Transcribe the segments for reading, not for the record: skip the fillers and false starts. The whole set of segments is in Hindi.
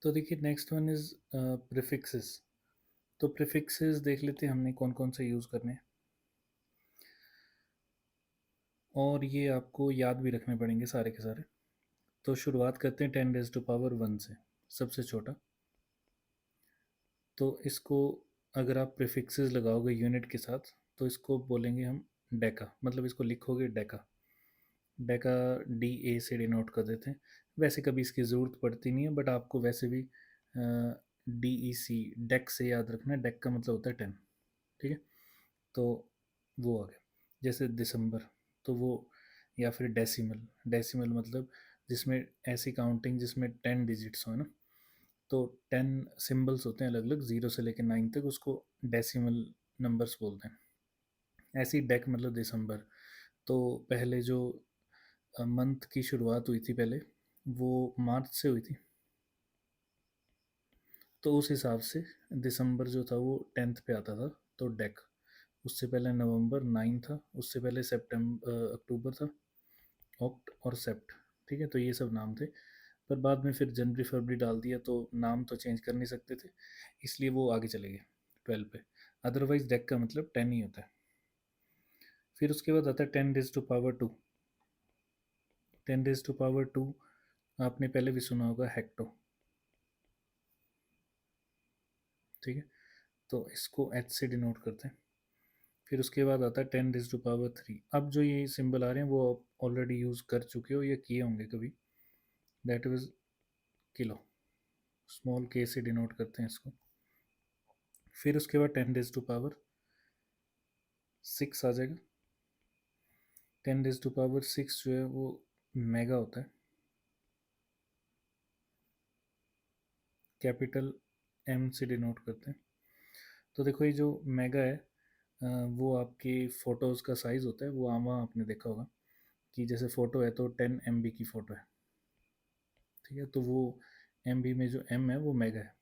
तो देखिए नेक्स्ट वन इज प्रीफिक्सेस। तो प्रीफिक्सेस देख लेते हैं हमने कौन कौन से यूज़ करने हैं, और ये आपको याद भी रखने पड़ेंगे सारे के सारे। तो शुरुआत करते हैं 10⁻⁻1 से, सबसे छोटा। तो इसको अगर आप प्रीफिक्सेस लगाओगे यूनिट के साथ तो इसको बोलेंगे हम डेका, मतलब इसको लिखोगे डेका। डेका डी ए से डिनोट कर देते हैं। वैसे कभी इसकी ज़रूरत पड़ती नहीं है, बट आपको वैसे भी डी ई सी डेक से याद रखना है। डेक का मतलब होता है 10। ठीक है, तो वो आ गया। जैसे दिसंबर, तो वो, या फिर डेसिमल। डेसिमल मतलब जिसमें ऐसी काउंटिंग जिसमें 10 डिजिट्स हो, है ना। तो 10 सिम्बल्स होते हैं अलग अलग, 0 से लेकर 9 तक, उसको डेसिमल नंबर्स बोलते हैं। ऐसी डेक मतलब दिसंबर। तो पहले जो मंथ की शुरुआत हुई थी पहले, वो मार्च से हुई थी। तो उस हिसाब से दिसंबर जो था वो 10th पे आता था, तो डेक। उससे पहले नवंबर 9 था, उससे पहले सितंबर अक्टूबर था, ऑक्ट और सेप्ट। ठीक है, तो ये सब नाम थे। पर बाद में फिर जनवरी फरवरी डाल दिया, तो नाम तो चेंज कर नहीं सकते थे, इसलिए वो आगे चले गए 12 पे। अदरवाइज डेक का मतलब 10 ही होता है। फिर उसके बाद आता है 10⁻²। 10⁻², आपने पहले भी सुना होगा, हेक्टो। ठीक है, तो इसको एच से डिनोट करते हैं। फिर उसके बाद आता है 10⁻3। अब जो ये सिंबल आ रहे हैं वो ऑलरेडी यूज़ कर चुके हो या किए होंगे कभी। दैट इज किलो, स्मॉल के से डिनोट करते हैं इसको। फिर उसके बाद 10⁻6 आ जाएगा। 10⁻6 जो है वो मेगा होता है, कैपिटल एम से डिनोट करते हैं। तो देखो ये जो मेगा है, वो आपके फ़ोटोज़ का साइज़ होता है। वो आम आपने देखा होगा कि जैसे फ़ोटो है तो 10 MB की फ़ोटो है। ठीक है, तो वो MB में जो M है वो मेगा है।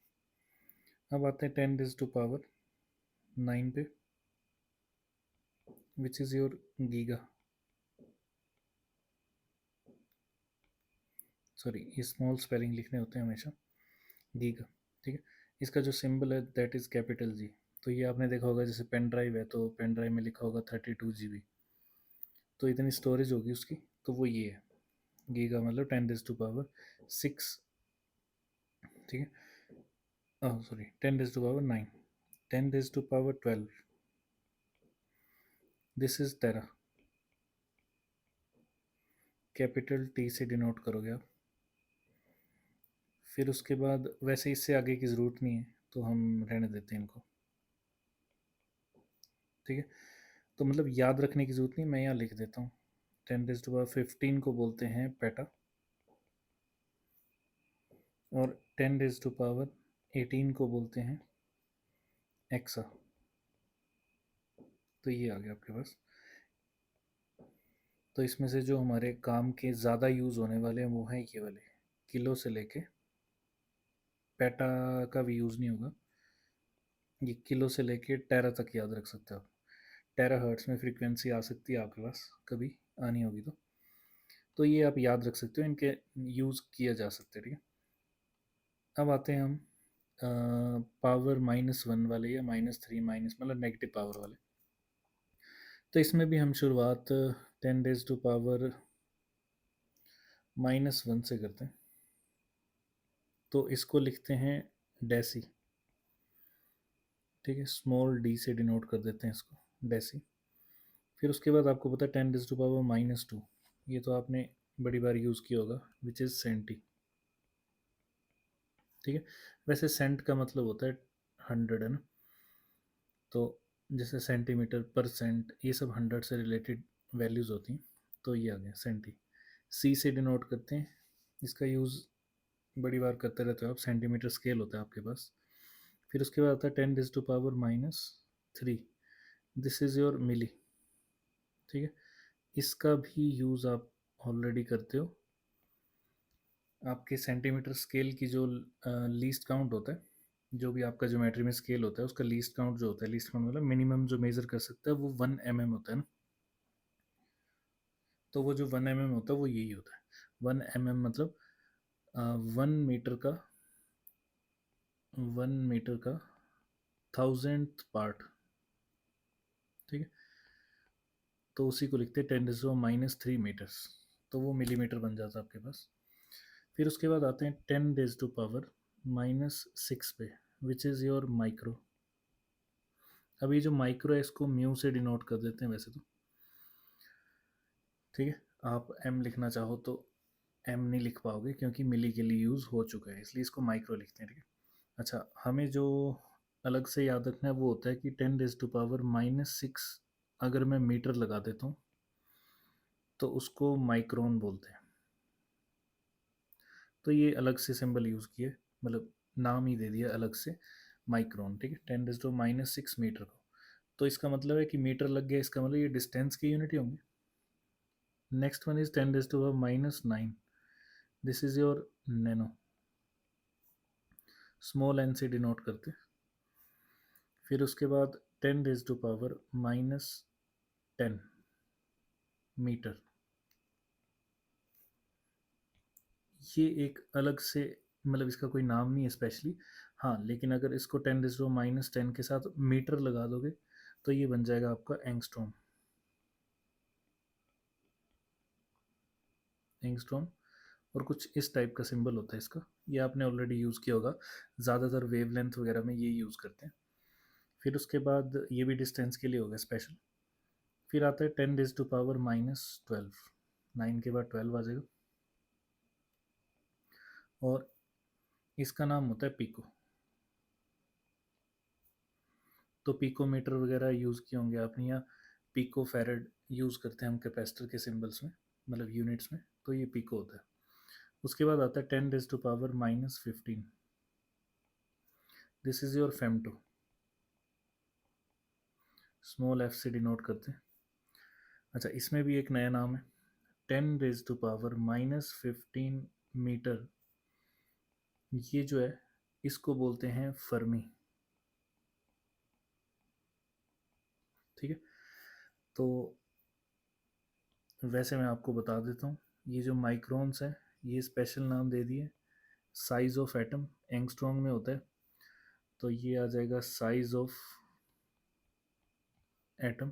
अब आते हैं 10⁻9 पे, which is your giga. Sorry, ये स्मॉल स्पेलिंग लिखने होते हैं हमेशा। गीगा। ठीक है, इसका जो सिंबल है दैट इज़ कैपिटल जी। तो ये आपने देखा होगा, जैसे पेन ड्राइव है तो पेन ड्राइव में लिखा होगा 32 GB। तो इतनी स्टोरेज होगी उसकी, तो वो ये है। गीगा मतलब 10⁻6। ठीक है, sorry, 10⁻9। 10⁻12, this is tera, capital T से डिनोट करोगे आप। फिर उसके बाद वैसे इससे आगे की ज़रूरत नहीं है, तो हम रहने देते हैं इनको। ठीक है, तो मतलब याद रखने की ज़रूरत नहीं, मैं यहाँ लिख देता हूँ। 10⁻15 को बोलते हैं पेटा, और 10⁻18 को बोलते हैं एक्सा। तो ये आ गया आपके पास। तो इसमें से जो हमारे काम के ज़्यादा यूज़ होने वाले हैं वो हैं ये वाले, किलो से लेके पेटा का भी यूज़ नहीं होगा। ये किलो से लेके टेरा तक याद रख सकते हो आप। टेरा हर्ट्स में फ्रीक्वेंसी आ सकती है आपके पास, कभी आनी होगी तो ये आप याद रख सकते हो, इनके यूज़ किया जा सकते हैं। ठीक है, अब आते हैं हम पावर -1 वाले, या -3 माइनस मतलब नेगेटिव पावर वाले। तो इसमें भी हम शुरुआत 10⁻−1 से करते हैं। तो इसको लिखते हैं डेसी। ठीक है, स्मॉल डी से डिनोट कर देते हैं इसको, डेसी। फिर उसके बाद आपको पता है 10⁻−2, ये तो आपने बड़ी बार यूज़ किया होगा, विच इज़ सेंटी। ठीक है, वैसे सेंट का मतलब होता है 100, है ना। तो जैसे सेंटीमीटर, परसेंट, ये सब 100 से रिलेटेड वैल्यूज़ होती हैं। तो ये आ गया सेंटी, सी से डिनोट करते हैं। इसका यूज़ बड़ी बार करते रहते हो आप, सेंटीमीटर स्केल होता है आपके पास। फिर उसके बाद आता है 10⁻−3, दिस इज़ योर मिली। ठीक है, इसका भी यूज़ आप ऑलरेडी करते हो। आपके सेंटीमीटर स्केल की जो लीस्ट काउंट होता है, जो भी आपका ज्योमेट्री में स्केल होता है उसका लीस्ट काउंट जो होता है, लीस्ट काउंट मतलब मिनिमम जो मेज़र कर सकता है, वो 1 mm होता है ना। तो वो जो 1 mm होता है वो यही होता है। 1 mm मतलब 1 मीटर का 1 मीटर का 1000th पार्ट, ठीक है। तो उसी को लिखते हैं 10⁻³ मीटर्स, तो वो मिलीमीटर बन जाता है आपके पास। फिर उसके बाद आते हैं 10⁻⁻6 पे, विच इज़ योर माइक्रो। अब ये जो माइक्रो है इसको म्यू से डिनोट कर देते हैं वैसे तो, ठीक है। आप एम लिखना चाहो तो एम नहीं लिख पाओगे क्योंकि मिली के लिए यूज़ हो चुका है, इसलिए इसको माइक्रो लिखते हैं, ठीक है। अच्छा, हमें जो अलग से याद रखना है वो होता है कि 10⁻⁻6 अगर मैं मीटर लगा देता हूँ तो उसको माइक्रोन बोलते हैं। तो ये अलग से सिंबल यूज़ किए, मतलब नाम ही दे दिया अलग से, माइक्रोन, ठीक है। 10⁻⁻6 मीटर को, तो इसका मतलब है कि मीटर लग गया, इसका मतलब ये डिस्टेंस की यूनिट ही होंगे। Next one is 10⁻⁹ this is your nano, small N से डिनोट करते। फिर उसके बाद 10⁻⁻10 मीटर, ये एक अलग से, मतलब इसका कोई नाम नहीं है स्पेशली, हाँ, लेकिन अगर इसको 10⁻⁻10 के साथ मीटर लगा दोगे तो ये बन जाएगा आपका एंगस्ट्रॉम। एंगस्ट्रॉम, और कुछ इस टाइप का सिंबल होता है इसका, ये आपने ऑलरेडी यूज़ किया होगा, ज़्यादातर वेवलेंथ वगैरह में ये यूज़ करते हैं। फिर उसके बाद ये भी डिस्टेंस के लिए हो गया स्पेशल। फिर आता है 10⁻⁻12, 9 के बाद 12 आ जाएगा, और इसका नाम होता है पिको। तो पिकोमीटर वगैरह यूज़ किए होंगे आपने, या पिको फैरेड यूज़ करते हैं हम कैपेसिटर के सिंबल्स में, मतलब यूनिट्स में, तो ये पिको होता है। उसके बाद आता है 10⁻⁻15, this is your femto, small F से डिनोट करते हैं। अच्छा, इसमें भी एक नया नाम है, 10⁻⁻15 मीटर, ये जो है इसको बोलते हैं फर्मी, ठीक है। तो वैसे मैं आपको बता देता हूँ, ये जो माइक्रोन्स है ये स्पेशल नाम दे दिए, साइज ऑफ एटम एंगस्ट्रॉन्ग में होता है, तो ये आ जाएगा साइज ऑफ एटम,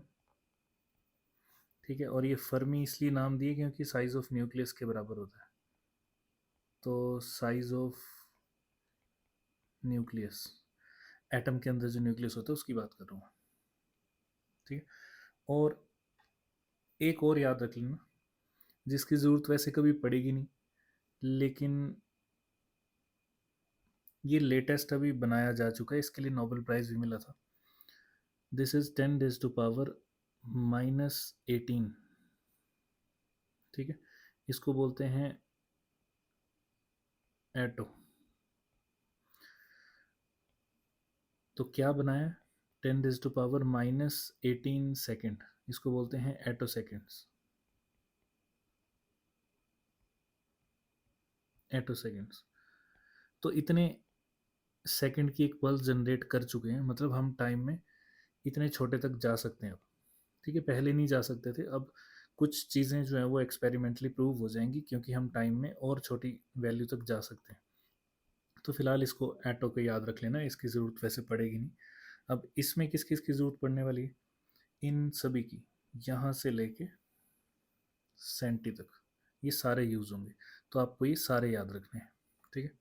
ठीक है। और ये फर्मी इसलिए नाम दिए क्योंकि साइज ऑफ न्यूक्लियस के बराबर होता है, तो साइज ऑफ न्यूक्लियस, एटम के अंदर जो न्यूक्लियस होता है उसकी बात कर रहा हूँ, ठीक है। और एक और याद रख लेना, जिसकी ज़रूरत वैसे कभी पड़ेगी नहीं, लेकिन ये लेटेस्ट अभी बनाया जा चुका है, इसके लिए नोबेल प्राइज़ भी मिला था। दिस इज़ 10⁻⁻18, ठीक है। इसको बोलते हैं एटो। तो क्या बनाया, 10⁻⁻18 सेकेंड, इसको बोलते हैं एटो सेकेंड्स, एटो सेकेंड्स। तो इतने सेकंड की एक पल्स जनरेट कर चुके हैं, मतलब हम टाइम में इतने छोटे तक जा सकते हैं अब, ठीक है। पहले नहीं जा सकते थे, अब कुछ चीज़ें जो है वो एक्सपेरिमेंटली प्रूव हो जाएंगी क्योंकि हम टाइम में और छोटी वैल्यू तक जा सकते हैं। तो फिलहाल इसको एटो को याद रख लेना, इसकी ज़रूरत वैसे पड़ेगी नहीं। अब इसमें किस किस की ज़रूरत पड़ने वाली है, इन सभी की, यहाँ से लेके सेंटी तक ये सारे यूज़ होंगे, तो आपको ये सारे याद रखने हैं, ठीक है।